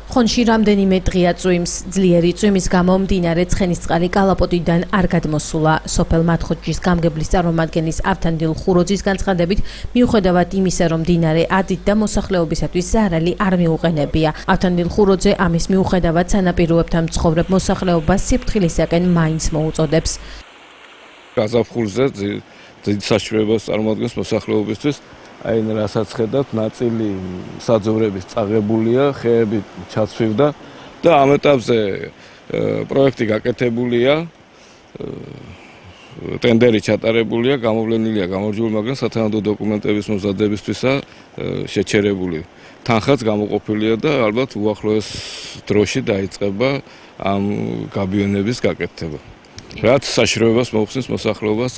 ხონში რამდენიმე დღეა წვიმს, ძლიერი წვიმის გამო მდინარე ცხენისწყალი კალაპოტიდან არ გადმოსულა. სოფელ მათხოჯის გამგებლის წარმომადგენლის ავთანდილ ხუროძის განცხადებით, მიუხედავად იმისა, რომ მდინარე ადით და მოსახლეობისათვის ზარალი არ მიუყენებია. ავთანდილ ხუროძე ამის მიუხედავად სანაპიროებთან მცხოვრებ მოსახლეობას სიფრთხილისაკენ მაინც მოუწოდებს. გაზაფხულზე დიდ საშუალებას წარმოადგენს მოსახლეობისთვის. აი რასაც ხედავთ, ნაწილი საძოვრების წაღებულია, ხეები ჩაცვივდა და ამ ეტაპზე პროექტი გაკეთებულია, ტენდერი ჩატარებულია, გამოვლენილია გამარჯვებული, მაგრამ სათანადო დოკუმენტების მომზადებისთვისა შეჩერებული. თანხაც გამოყოფილია და ალბათ უახლოეს დროში დაიწყება ამ გაბიონების გაკეთება. რაც საშუალებას მოუხსნის მოსახლეობას.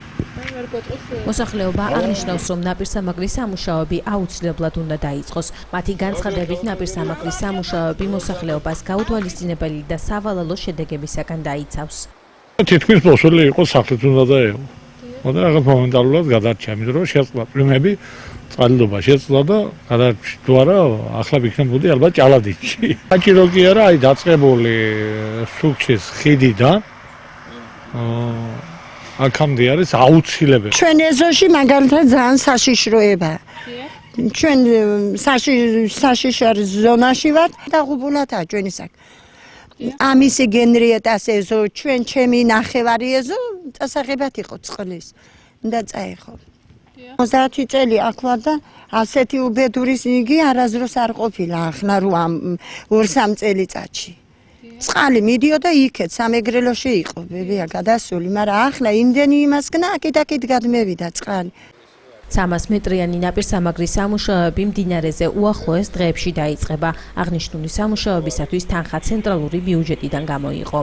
მოსახლეობა აღნიშნავს, რომ ნაპირსამაგრის სამუშაოები აუცილებლად უნდა დაიწყოს. მათი განცხადებით, ნაპირსამაგრის სამუშაოები მოსახლეობას გაუთვალისწინებელი და სავალალო შედეგებისაგან დაიცავს. თითქმის მოსული იყო სახლით უნდა დაეღო. მაგრამ რაღაც მომენტალურად გადარჩა, იმიტომ რომ შეწყდა პრიმები, წყალდობა შეწყდა და გადარჩა. თუ არა, ახლა ვიქნებოდი ალბათ ჭალადიჩი. საჭირო კი არა, აი დაწყებული სუქჩის ხიდიდან აქამდე არის აუცილებელი. ჩვენ ეზოში მაგალითად ძალიან საშიშროება. ჩვენ საშიშარ ზონაში ვართ და ღუბულათაა ჩვენი საქმე. ამისი გენრიეტას ეზო, ჩვენ ჩემი ნახევარი ეზო წასაღებად იყო წყლის. უნდა წაეხო. 30 წელი აქ ვარ და ასეთი უბედურის იგი არასდროს არ ყოფილა ახლა 2-3 წელიწადში. წყალი მიდიოდა იქეთ, სამეგრელოში იყო, ბებია გადასული, მაგრამ ახლა იმდენი იმასკნა აქეთ გადმევიდა წყალი. 300 მეტრიანი ნაპირსამაგრის სამუშაოები მდინარეზე უახლოეს დღეებში დაიწყება. აღნიშნული სამუშაოებისათვის თანხა ცენტრალური ბიუჯეტიდან გამოიყო.